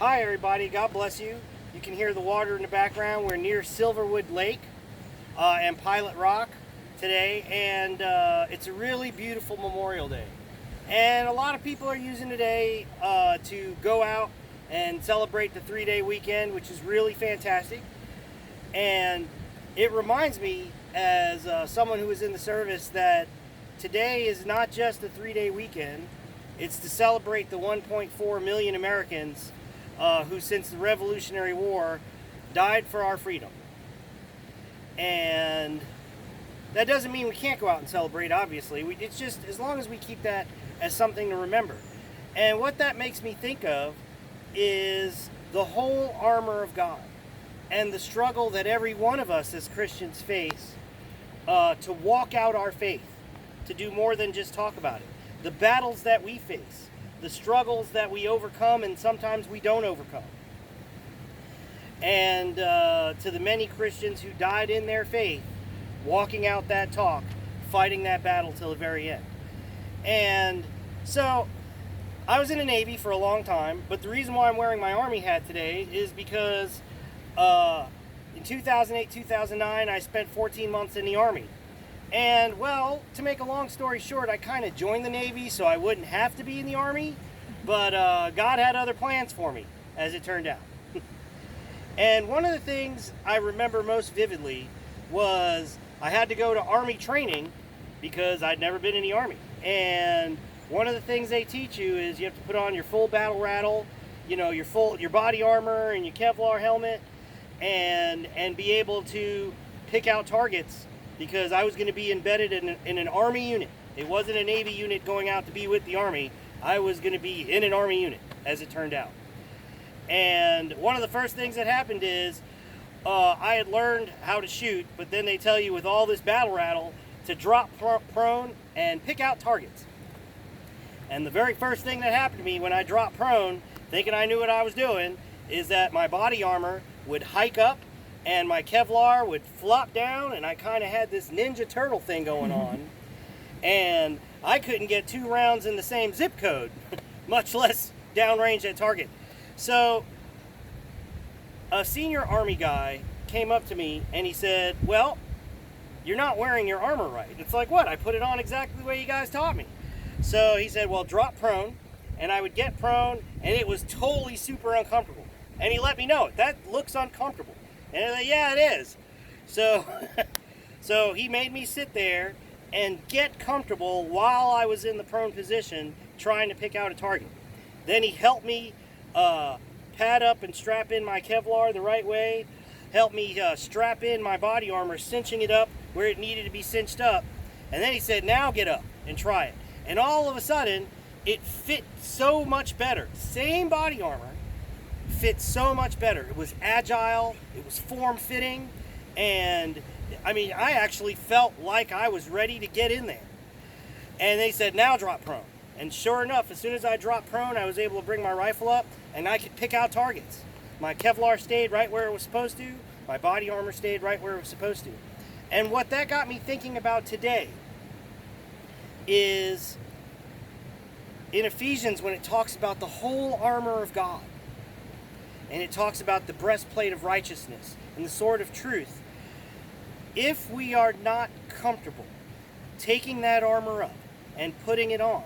Hi everybody, God bless you. You can hear the water in the background. We're near Silverwood Lake and Pilot Rock today, and it's a really beautiful Memorial Day. And a lot of people are using today to go out and celebrate the 3-day weekend, which is really fantastic. And it reminds me, as someone who was in the service, that today is not just a 3-day weekend. It's to celebrate the 1.4 million Americans who, since the Revolutionary War, died for our freedom. And that doesn't mean we can't go out and celebrate, obviously. It's just as long as we keep that as something to remember. And what that makes me think of is the whole armor of God and the struggle that every one of us as Christians face to walk out our faith, to do more than just talk about it. The battles that we face, the struggles that we overcome and sometimes we don't overcome. And to the many Christians who died in their faith, walking out that talk, fighting that battle till the very end. And so, I was in the Navy for a long time, but the reason why I'm wearing my Army hat today is because in 2008, 2009, I spent 14 months in the Army. And, well, to make a long story short, I kind of joined the Navy so I wouldn't have to be in the Army, but God had other plans for me, as it turned out. And one of the things I remember most vividly was I had to go to Army training because I'd never been in the Army. And one of the things they teach you is you have to put on your full battle rattle, you know, your body armor and your Kevlar helmet, and be able to pick out targets, because I was going to be embedded in an Army unit. It wasn't a Navy unit going out to be with the Army. I was going to be in an Army unit, as it turned out. And one of the first things that happened is I had learned how to shoot, but then they tell you with all this battle rattle to drop prone and pick out targets. And the very first thing that happened to me when I dropped prone, thinking I knew what I was doing, is that my body armor would hike up and my Kevlar would flop down, and I kind of had this Ninja Turtle thing going on. And I couldn't get 2 rounds in the same zip code, much less downrange at target. So a senior Army guy came up to me and he said, well, you're not wearing your armor right. It's like, what? I put it on exactly the way you guys taught me. So he said, well, drop prone. And I would get prone, and it was totally super uncomfortable. And he let me know, that looks uncomfortable. And I was like, yeah, it is. So, so he made me sit there and get comfortable while I was in the prone position trying to pick out a target. Then he helped me pad up and strap in my Kevlar the right way, helped me strap in my body armor, cinching it up where it needed to be cinched up. And then he said, now get up and try it. And all of a sudden, it fit so much better. Same body armor, fit so much better. It was agile, it was form-fitting, and I mean, I actually felt like I was ready to get in there. And they said, now drop prone. And sure enough, as soon as I dropped prone, I was able to bring my rifle up, and I could pick out targets. My Kevlar stayed right where it was supposed to, my body armor stayed right where it was supposed to. And what that got me thinking about today is in Ephesians, when it talks about the whole armor of God, and it talks about the breastplate of righteousness and the sword of truth, if we are not comfortable taking that armor up and putting it on,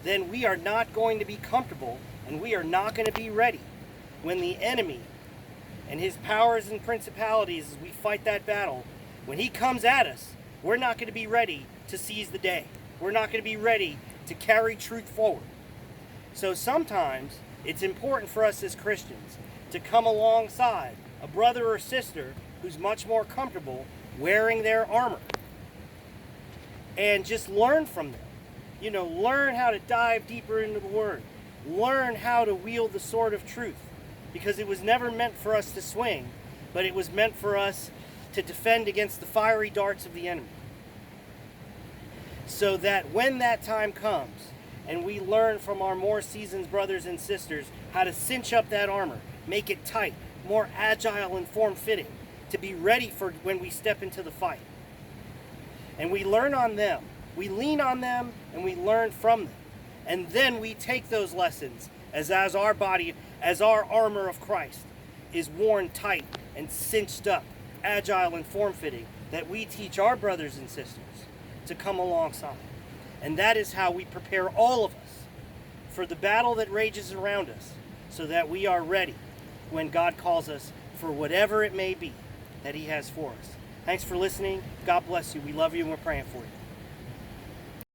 then we are not going to be comfortable, and we are not going to be ready when the enemy and his powers and principalities, as we fight that battle, when he comes at us, we're not going to be ready to seize the day. We're not going to be ready to carry truth forward. So sometimes it's important for us as Christians to come alongside a brother or sister who's much more comfortable wearing their armor and just learn from them. You know, learn how to dive deeper into the Word. Learn how to wield the sword of truth, because it was never meant for us to swing, but it was meant for us to defend against the fiery darts of the enemy. So that when that time comes and we learn from our more seasoned brothers and sisters how to cinch up that armor, make it tight, more agile and form-fitting, to be ready for when we step into the fight. And we learn on them. We lean on them and we learn from them. And then we take those lessons as our body, as our armor of Christ is worn tight and cinched up, agile and form-fitting, that we teach our brothers and sisters to come alongside. And that is how we prepare all of us for the battle that rages around us, so that we are ready when God calls us for whatever it may be that he has for us. Thanks for listening. God bless you. We love you and we're praying for you.